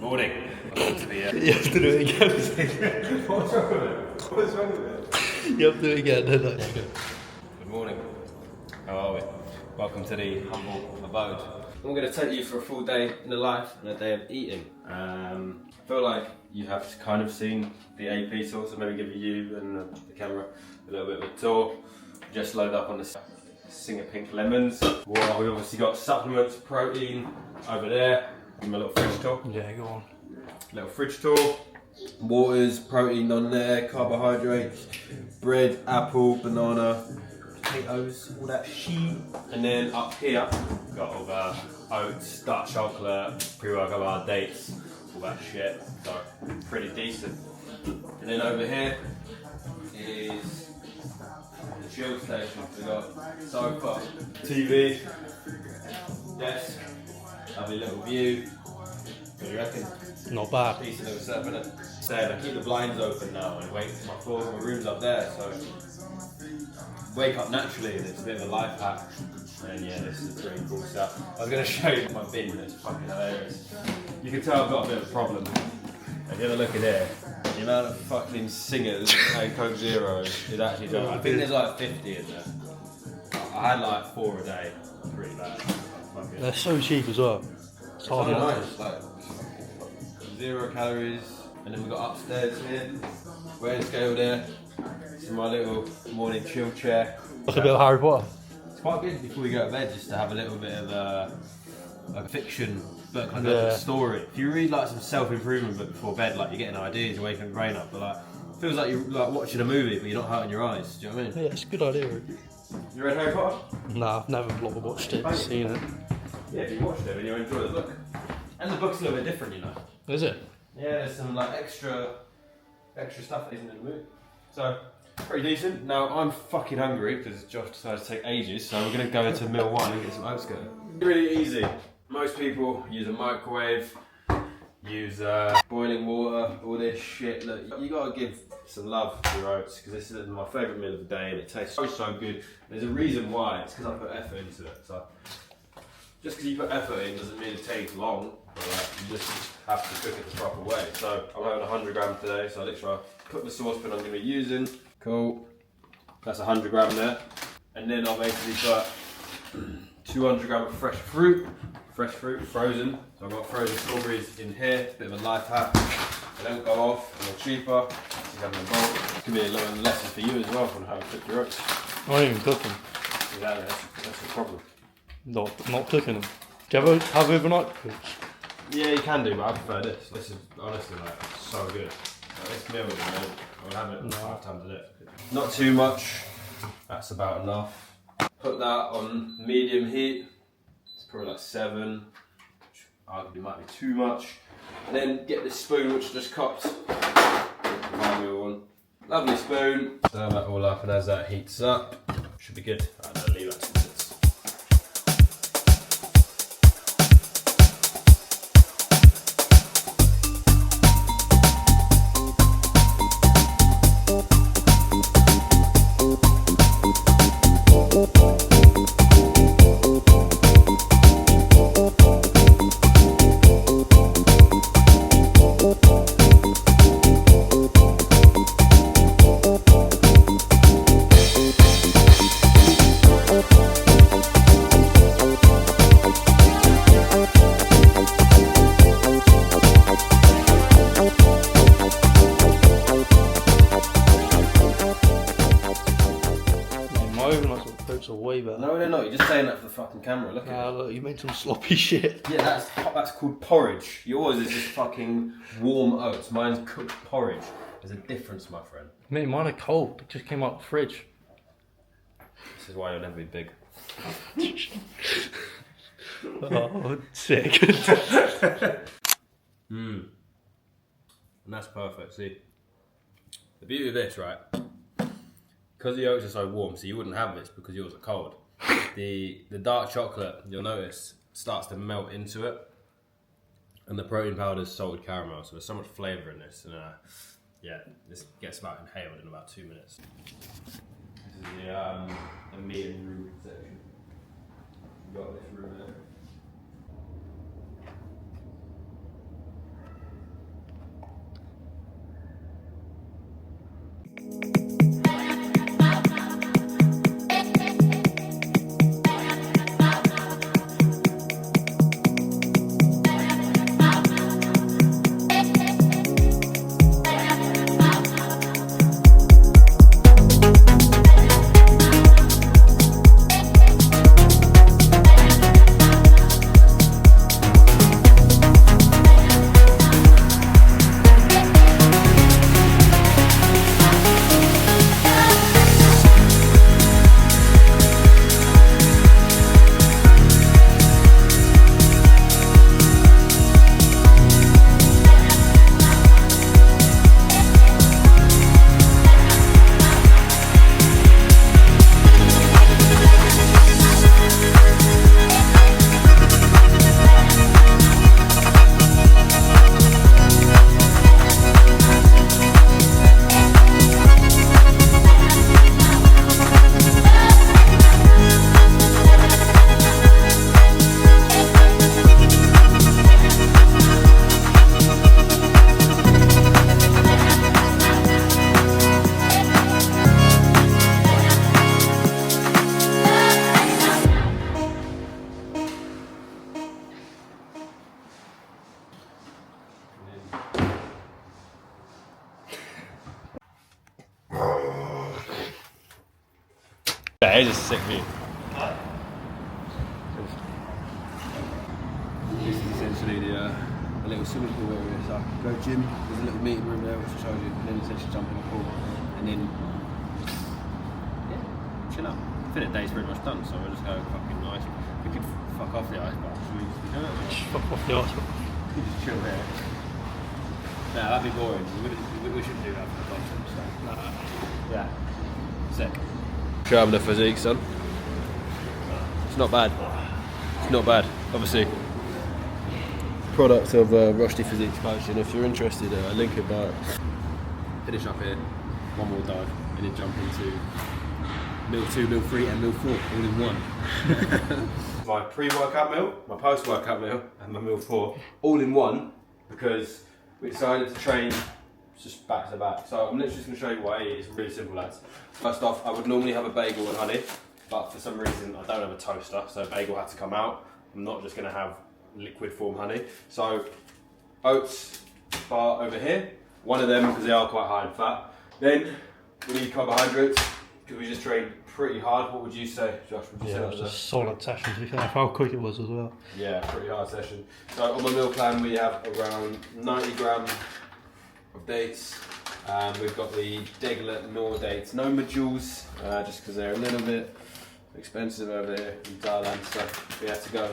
Morning. Welcome to the, You have to do it again. What's wrong with it? What's wrong with it? You have to do it again. No, no. Good morning. How are we? Welcome to the humble abode. I'm going to take you for a full day in the life and a day of eating. I feel like you have kind of seen the AP tour, so maybe give you and the camera a little bit of a tour. Just load up on the Singer Pink Lemons. Well, we've obviously got supplements, protein over there. Give me a little fridge tour. Yeah, go on. Little fridge tour. Waters, protein on there, carbohydrates, bread, apple, banana, potatoes, all that shit. And then up here, we've got all the oats, dark chocolate, pre-workout bar, dates, all that shit. So, pretty decent. And then over here is the chill station. We've got sofa, TV, desk, lovely little view. What do you reckon? Not bad. Decent little setup, innit? Saying I keep the blinds open now and wait till my floor, my room's up there, so wake up naturally and it's a bit of a life hack. And yeah, this is a pretty cool stuff. I was going to show you my bin, it's fucking hilarious. You can tell I've got a bit of a problem. If you have a look at here, the amount of fucking Singers and Coke Zeros is actually done. I think there's like 50 in there. I had like 4 a day, pretty bad. They're so cheap as well. It's hard Oh, enough. nice, like 0 calories. And then we've got upstairs here, weighing scale there. This is my little morning chill chair. Like a bit of Harry Potter. It's quite good before you go to bed just to have a little bit of a fiction book, like a story. If you read like some self-improvement book before bed, like you're getting ideas, you're waking your brain up, but like it feels like you're like watching a movie but you're not hurting your eyes, do you know what I mean? Yeah, it's a good idea. Really. You read Harry Potter? Nah, I've never watched it, seen it. Yeah, if you watched it and you enjoy the book. And the book's a little bit different, you know. Is it? Yeah, there's some like extra stuff that isn't in the movie. So, pretty decent. Now, I'm fucking hungry because Josh decided to take ages, so we're going to go into Mill 1 and get some oats going. Really easy. Most people use a microwave, use boiling water, all this shit. Look, you got to give some love to your oats because this is my favourite meal of the day and it tastes so good. There's a reason why, it's because I put effort into it. So, just because you put effort in doesn't mean it takes long. But, you just have to cook it the proper way. So I'm having 100 grams today, so I literally put the saucepan I'm going to be using. Cool. That's 100 grams there. And then I'll basically put 200 grams of fresh fruit, frozen. So I've got frozen strawberries in here, bit of a life hack. They don't go off, and they're cheaper. You have them in bulk. It could be a little lesson for you as well on how to cook your oats. I don't even cook them. Exactly, that's the problem. Not cooking them. Do you ever have overnight oats? Yeah, you can do, but I prefer this. This is honestly like so good. Like, this meal is amazing. I would have it 5 times a day. Not too much. That's about enough. Put that on medium heat. It's probably like 7, which arguably might be too much. And then get this spoon which just cups. My meal one. Lovely spoon. Stir that all up, and as that heats up, should be good. I'll leave that to minutes. Oats are way better. No, they're not. You're just saying that for the fucking camera. Look at it. Look, you made some sloppy shit. Yeah, that's called porridge. Yours is just fucking warm oats. Mine's cooked porridge. There's a difference, my friend. Mate, mine are cold. It just came out of the fridge. This is why you'll never be big. Oh, sick. And that's perfect. See, the beauty of this, right? Because the oats are so warm, so you wouldn't have this because yours are cold. The dark chocolate, you'll notice, starts to melt into it. And the protein powder is salted caramel, so there's so much flavour in this. And yeah, this gets about inhaled in about 2 minutes. This is the meeting room section. You've got this room there. Yeah, it's a sick view. This is essentially the a little swimming pool area. So go gym, there's a little meeting room there which I showed you, and then essentially jump in the pool, and then chill out. I think the day's pretty much done, so we'll just go fucking nice. We could fuck off the ice bar. Should we do it? Just fuck off the ice bar. We could just chill there. Nah, that'd be boring. We shouldn't do that for the content. So. Nah. Yeah. Sick. Show them the physique, son. It's not bad. It's not bad. Obviously, product of Rusty Physique Coaching. If you're interested, link it below. Finish up here, one more dive, and then jump into meal 2, meal 3, and meal 4, all in one. My pre-workout meal, my post-workout meal, and my meal 4, all in one, because we decided to train just back to back. So I'm literally just going to show you what I eat. It's really simple, lads. First off, I would normally have a bagel and honey, but for some reason I don't have a toaster, so bagel had to come out. I'm not just going to have liquid form honey. So oats bar over here, one of them because they are quite high in fat. Then we need carbohydrates because we just trained pretty hard. What would you say, Josh? Would you say it was a solid session to be fair, how quick it was as well. Yeah, pretty hard session. So on my meal plan we have around 90 grams of dates. We've got the Deglet Nor dates, no modules, just because they're a little bit expensive over here in Thailand, so we had to go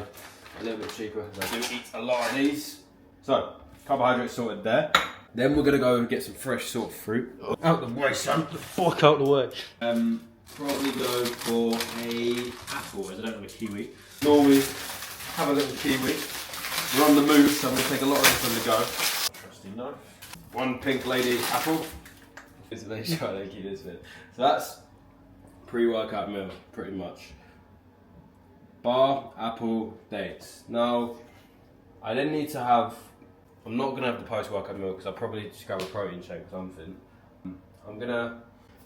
a little bit cheaper. I do eat a lot of these. So, carbohydrates sorted there. Then we're gonna go get some fresh sort of fruit. Out the way, son. Fuck out the way. Probably go for a apple, as I don't have a kiwi. Normally have a little kiwi. We're on the move, so I'm gonna take a lot of this on the go. Trusty knife. One pink lady apple. Just make sure I don't keep this bit. So that's pre-workout meal, pretty much. Bar, apple, dates. Now, I then need to have, I'm not gonna have the post-workout meal because I'll probably just grab a protein shake or something.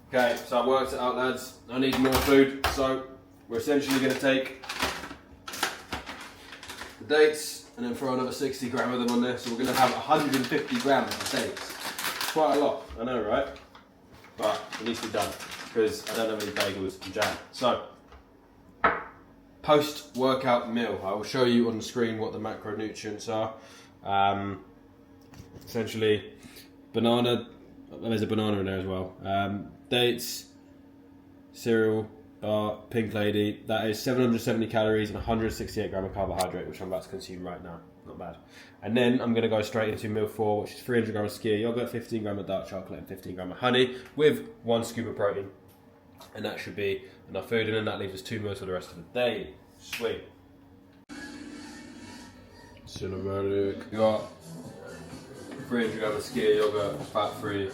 Okay, so I worked it out, lads. I need more food, so we're essentially gonna take the dates and then throw another 60 grams of them on there. So we're gonna have 150 grams of dates. Quite a lot, I know, right? But it needs to be done because I don't have any bagels and jam. So, post-workout meal. I will show you on the screen what the macronutrients are. Essentially, banana. There's a banana in there as well. Dates, cereal, pink lady. That is 770 calories and 168 grams of carbohydrate, which I'm about to consume right now. Not bad. And then I'm going to go straight into meal 4, which is 300 grams of skyr yogurt, 15 grams of dark chocolate, and 15 grams of honey with 1 scoop of protein. And that should be enough food, and then that leaves us 2 meals for the rest of the day. Sweet. Cinematic. You got 300 grams of skyr yogurt, fat free.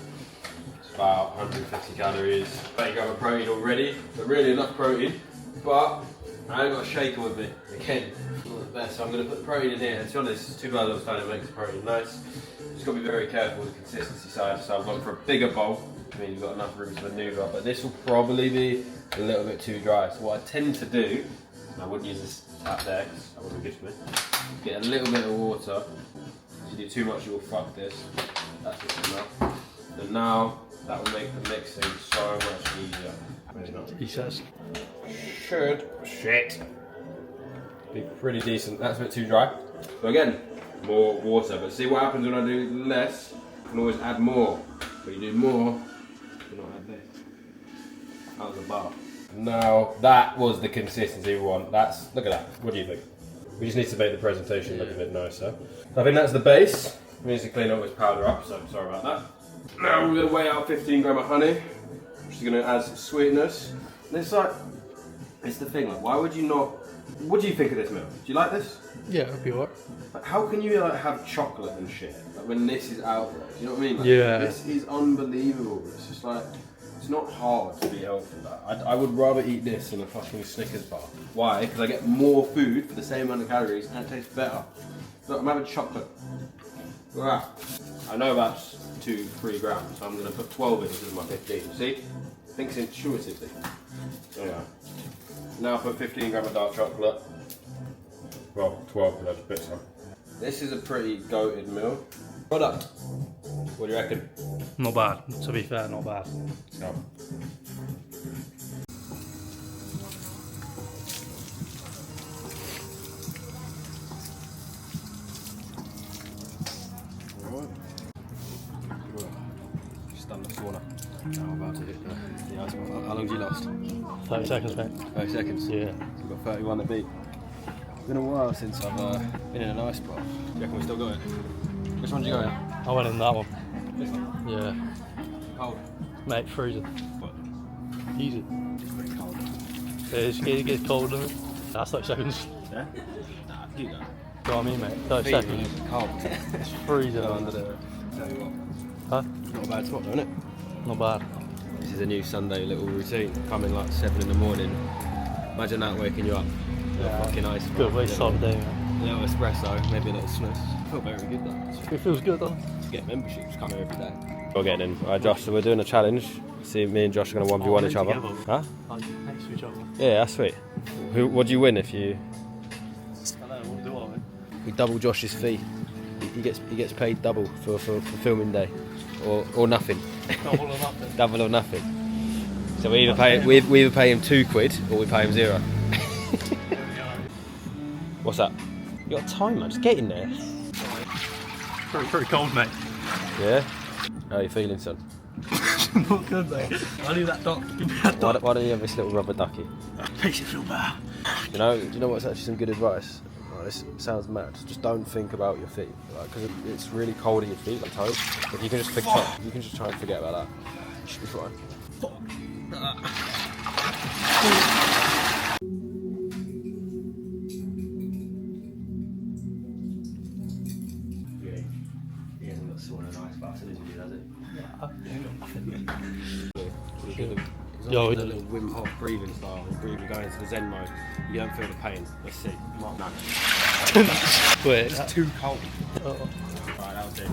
It's about 150 calories. 30 grams of protein already. So really enough protein, but I ain't got a shaker with me. Again, not the best. So I'm going to put the protein in here. And to be honest, it's too bad of time to make the protein nice. Just got to be very careful with the consistency side. So I've gone for a bigger bowl. I mean, you've got enough room to manoeuvre, but this will probably be a little bit too dry. So what I tend to do, and I wouldn't use this up there because that wouldn't be good for me, get a little bit of water. If you do too much, you will fuck this. That's just enough. And now that will make the mixing so much easier. Maybe not. He says. Should be pretty decent. That's a bit too dry. So again, more water. But see what happens when I do less. You can always add more. But you do more, you don't add this. That was a bar. Now that was the consistency we want. Look at that. What do you think? We just need to make the presentation look a bit nicer. I think that's the base. We need to clean all this powder up, so sorry about that. Now we're going to weigh out 15 grams of honey, which is going to add some sweetness. And it's like, it's the thing, like, why would you not, what do you think of this milk? Do you like this? Yeah, it'll be alright. Like, how can you like have chocolate and shit like, when this is out there? Do you know what I mean? Like, yeah. This is unbelievable. It's just like, it's not hard to be healthy. Like, I would rather eat this than a fucking Snickers bar. Why? Because I get more food for the same amount of calories and it tastes better. Look, I'm having chocolate. Look at that. I know that's 2-3 grams, so I'm going to put 12 in instead of my 15. See? Thinks intuitively. There you go. Now I put 15 grams of dark chocolate. Well, 12 because I just bit some. This is a pretty goated meal. Product. What do you reckon? Not bad. To be fair, not bad. No. I'm about to hit the ice bath. How long have you lost? 30 seconds, mate. 30 seconds? Yeah. We've got 31 to beat. It's been a while since I've been in an ice bath. Do you reckon we still got it? Which one did you go in? I went in that one. This one? Yeah. Cold? Mate, freezing. What? Easy. It's pretty cold. It gets cold, doesn't it? That's 30 seconds. Yeah? Nah, keep that. Do you know what I mean, mate? 30 Feet seconds. is cold. It's freezing. Go under the... Tell you what. Huh? Not a bad spot though, isn't it? Not bad. This is a new Sunday little routine. Coming like 7 in the morning. Imagine that waking you up. Yeah. Fucking ice. Good way to start the day, man. A little espresso, maybe a little snus. I feel very good though. It feels good, though. To get memberships, come here every day. We're getting in. Alright, Josh, so we're doing a challenge. See, me and Josh are going to 1v1 each other. Together. Huh? Next to each other. Yeah, that's sweet. What do you win if you... I know, what do I win? We double Josh's fee. He gets paid double for filming day. Or nothing. Double or nothing. Double or nothing. So we either pay him £2 or we pay him £0. What's that? You got time, man. Just get in there. Pretty cold, mate. Yeah? How are you feeling, son? Not good, mate. I need that duck. Give me that duck. Why don't you have this little rubber ducky? Makes you feel better. Do you know what's actually some good advice? Oh, this sounds mad. Just don't think about your feet, because it's really cold in your feet, like toes. If you can just try and forget about that. Should be fine. He hasn't got sauna and ice baths in his video, has he? Yo, The little Wim Hof breathing style, breathing going into the Zen mode. You don't feel the pain. Let's see. No. wait. It's too cold. Oh. Right, that'll do.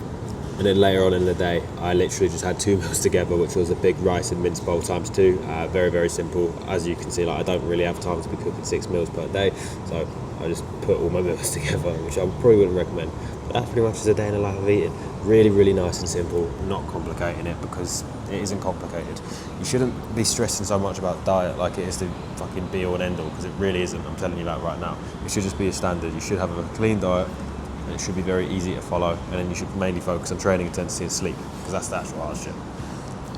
And then later on in the day, I literally just had 2 meals together, which was a big rice and mince bowl times 2. Very, very simple. As you can see, like I don't really have time to be cooking 6 meals per day, so I just put all my meals together, which I probably wouldn't recommend. But that pretty much is a day in the life of eating. Really, really nice and simple, not complicating it, because it isn't complicated. You shouldn't be stressing so much about diet like it is the fucking be all and end all, because it really isn't. I'm telling you that right now. It should just be a standard. You should have a clean diet. It should be very easy to follow, and then you should mainly focus on training intensity and sleep, because that's the actual hard shit.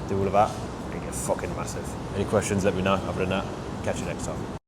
Do all of that and get fucking massive. Any questions, let me know. Other than that, catch you next time.